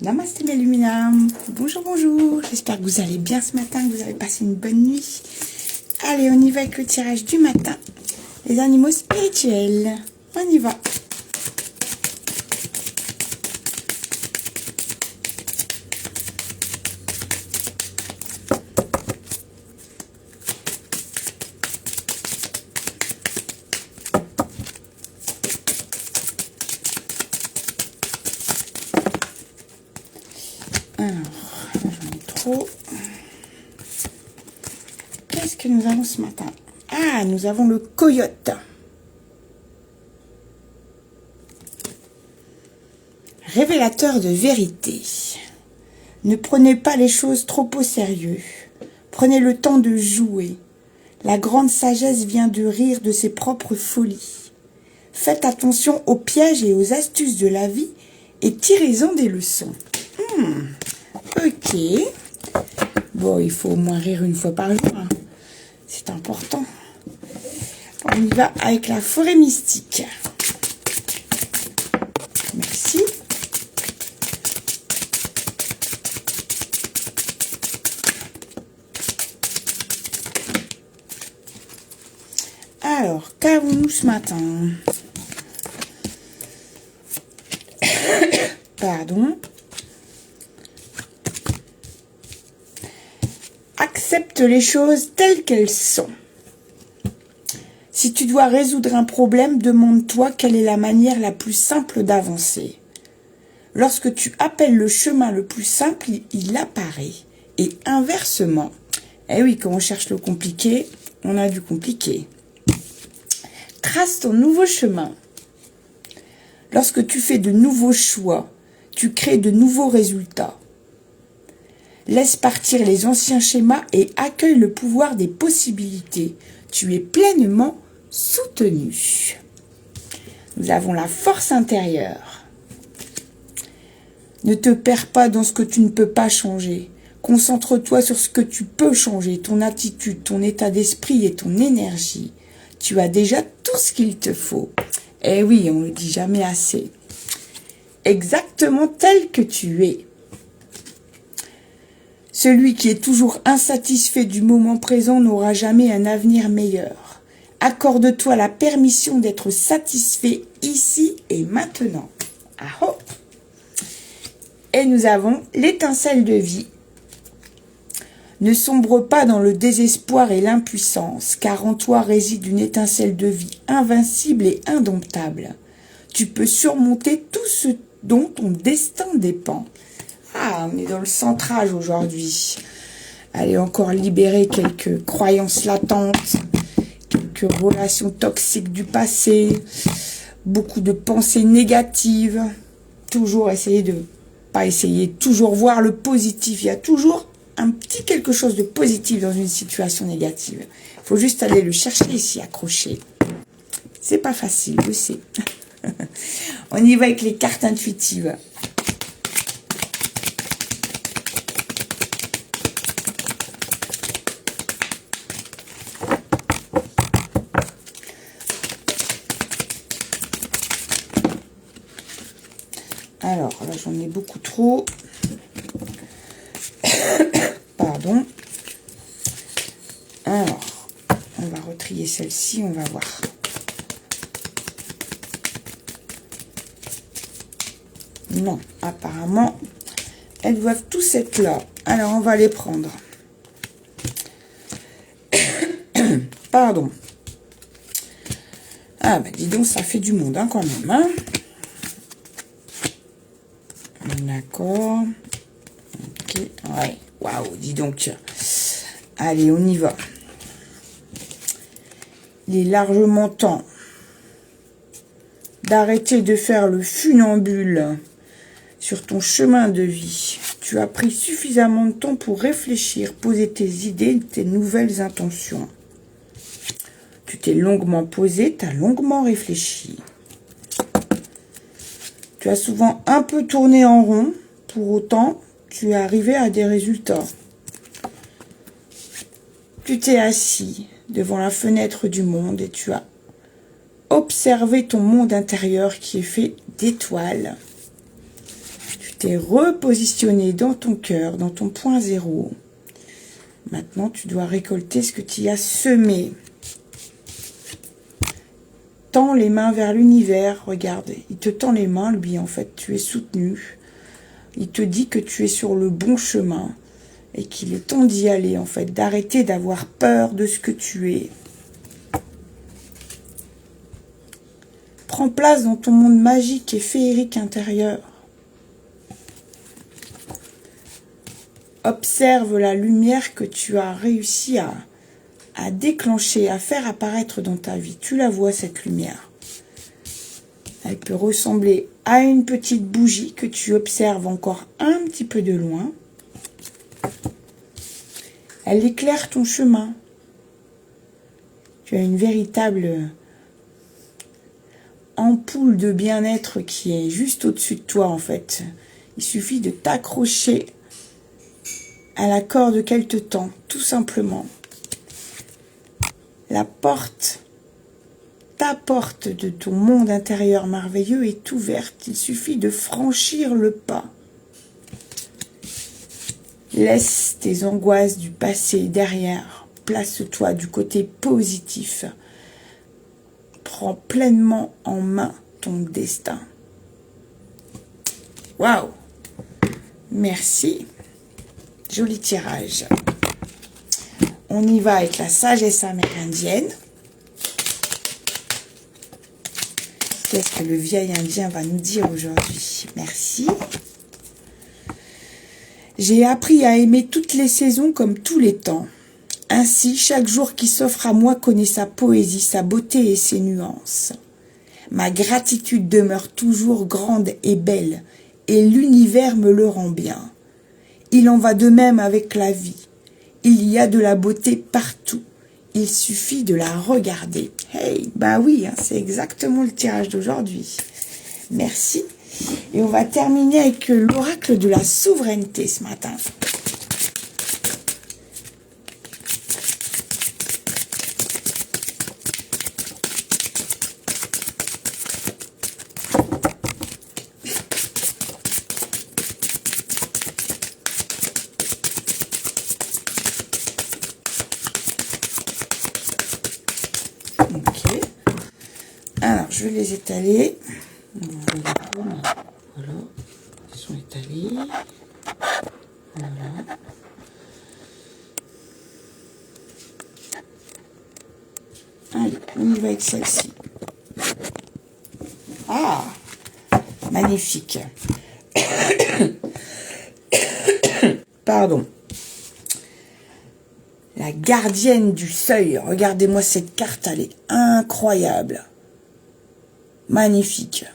Namasté mes luminards, bonjour, bonjour, j'espère que vous allez bien ce matin, que vous avez passé une bonne nuit. Allez, on y va avec le tirage du matin, les animaux spirituels, on y va. Alors, j'en ai trop. Qu'est-ce que nous avons ce matin? Ah, nous avons le coyote. Révélateur de vérité. Ne prenez pas les choses trop au sérieux. Prenez le temps de jouer. La grande sagesse vient de rire de ses propres folies. Faites attention aux pièges et aux astuces de la vie et tirez-en des leçons. Ok. Bon, il faut au moins rire une fois par jour. Hein. C'est important. On y va avec la forêt mystique. Merci. Alors, qu'avons-nous ce matin? Pardon. Accepte les choses telles qu'elles sont. Si tu dois résoudre un problème, demande-toi quelle est la manière la plus simple d'avancer. Lorsque tu appelles le chemin le plus simple, il apparaît. Et inversement. Eh oui, quand on cherche le compliqué, on a du compliqué. Trace ton nouveau chemin. Lorsque tu fais de nouveaux choix, tu crées de nouveaux résultats. Laisse partir les anciens schémas et accueille le pouvoir des possibilités. Tu es pleinement soutenu. Nous avons la force intérieure. Ne te perds pas dans ce que tu ne peux pas changer. Concentre-toi sur ce que tu peux changer, ton attitude, ton état d'esprit et ton énergie. Tu as déjà tout ce qu'il te faut. Eh oui, on ne le dit jamais assez. Exactement tel que tu es. Celui qui est toujours insatisfait du moment présent n'aura jamais un avenir meilleur. Accorde-toi la permission d'être satisfait ici et maintenant. Ah oh. Et nous avons l'étincelle de vie. Ne sombre pas dans le désespoir et l'impuissance, car en toi réside une étincelle de vie invincible et indomptable. Tu peux surmonter tout ce dont ton destin dépend. Ah, on est dans le centrage aujourd'hui. Allez, encore libérer quelques croyances latentes, quelques relations toxiques du passé, beaucoup de pensées négatives. Toujours essayer de, pas essayer, toujours voir le positif. Il y a toujours un petit quelque chose de positif dans une situation négative. Il faut juste aller le chercher et s'y accrocher. C'est pas facile, je sais. On y va avec les cartes intuitives. Alors, là, j'en ai beaucoup trop. Pardon. Alors, on va retrier celle-ci, on va voir. Non, apparemment, elles doivent tous être là. Alors, on va les prendre. Pardon. Ah, bah dis donc, ça fait du monde, hein, quand même, hein. D'accord. Ok, ouais. Waouh, dis donc. Allez, on y va. Il est largement temps d'arrêter de faire le funambule sur ton chemin de vie. Tu as pris suffisamment de temps pour réfléchir, poser tes idées, tes nouvelles intentions. Tu t'es longuement posé, tu as longuement réfléchi. Tu as souvent un peu tourné en rond, pour autant, tu es arrivé à des résultats. Tu t'es assis devant la fenêtre du monde et tu as observé ton monde intérieur qui est fait d'étoiles. Tu t'es repositionné dans ton cœur, dans ton point zéro. Maintenant, tu dois récolter ce que tu y as semé. Tends les mains vers l'univers. Regarde, il te tend les mains, lui, en fait. Tu es soutenu. Il te dit que tu es sur le bon chemin et qu'il est temps d'y aller, en fait. D'arrêter d'avoir peur de ce que tu es. Prends place dans ton monde magique et féerique intérieur. Observe la lumière que tu as réussi à déclencher, à faire apparaître dans ta vie. Tu la vois, cette lumière. Elle peut ressembler à une petite bougie que tu observes encore un petit peu de loin. Elle éclaire ton chemin. Tu as une véritable ampoule de bien-être qui est juste au-dessus de toi, en fait. Il suffit de t'accrocher à la corde qu'elle te tend, tout simplement. La porte, ta porte de ton monde intérieur merveilleux est ouverte. Il suffit de franchir le pas. Laisse tes angoisses du passé derrière. Place-toi du côté positif. Prends pleinement en main ton destin. Waouh! Merci. Joli tirage. On y va avec la sagesse amérindienne. Qu'est-ce que le vieil indien va nous dire aujourd'hui? Merci. J'ai appris à aimer toutes les saisons comme tous les temps. Ainsi, chaque jour qui s'offre à moi connaît sa poésie, sa beauté et ses nuances. Ma gratitude demeure toujours grande et belle, et l'univers me le rend bien. Il en va de même avec la vie. Il y a de la beauté partout. Il suffit de la regarder. Hey, bah oui, hein, c'est exactement le tirage d'aujourd'hui. Merci. Et on va terminer avec l'oracle de la souveraineté ce matin. Alors, je vais les étaler. Voilà, ils sont étalés. Voilà. Allez, on y va avec celle-ci. Ah, magnifique. Pardon. La gardienne du seuil. Regardez-moi cette carte, elle est incroyable. Magnifique.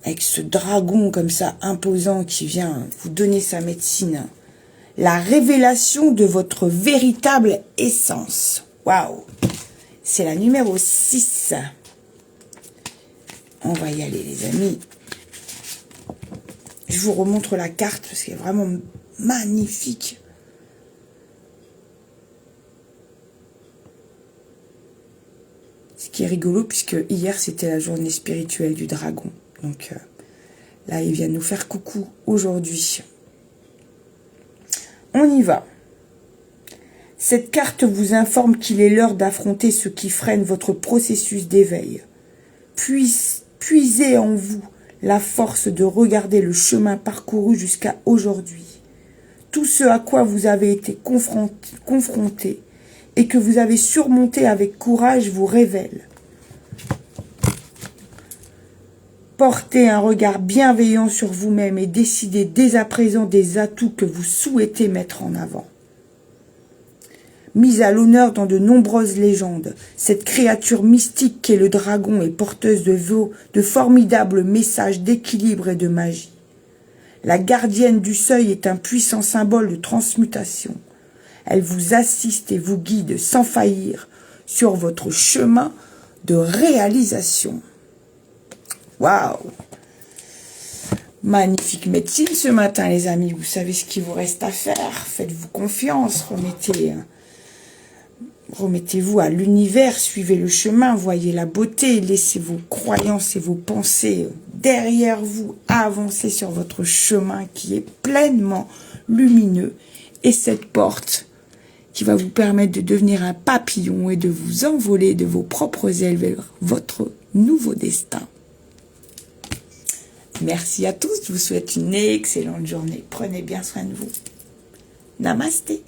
Avec ce dragon comme ça, imposant, qui vient vous donner sa médecine. La révélation de votre véritable essence. Waouh! C'est la numéro 6. On va y aller, les amis. Je vous remontre la carte parce qu'elle est vraiment magnifique. Ce qui est rigolo, puisque hier, c'était la journée spirituelle du dragon. Donc là, il vient nous faire coucou aujourd'hui. On y va. Cette carte vous informe qu'il est l'heure d'affronter ce qui freine votre processus d'éveil. Puisez en vous la force de regarder le chemin parcouru jusqu'à aujourd'hui. Tout ce à quoi vous avez été confronté et que vous avez surmonté avec courage vous révèle. Portez un regard bienveillant sur vous-même et décidez dès à présent des atouts que vous souhaitez mettre en avant. Mise à l'honneur dans de nombreuses légendes, cette créature mystique qu'est le dragon est porteuse de formidables messages d'équilibre et de magie. La gardienne du seuil est un puissant symbole de transmutation. Elle vous assiste et vous guide sans faillir sur votre chemin de réalisation. Waouh! Magnifique médecine ce matin, les amis. Vous savez ce qu'il vous reste à faire. Faites-vous confiance. Remettez-vous à l'univers. Suivez le chemin. Voyez la beauté. Laissez vos croyances et vos pensées derrière vous, avancez sur votre chemin qui est pleinement lumineux. Et cette porte qui va vous permettre de devenir un papillon et de vous envoler de vos propres ailes vers votre nouveau destin. Merci à tous, je vous souhaite une excellente journée. Prenez bien soin de vous. Namasté.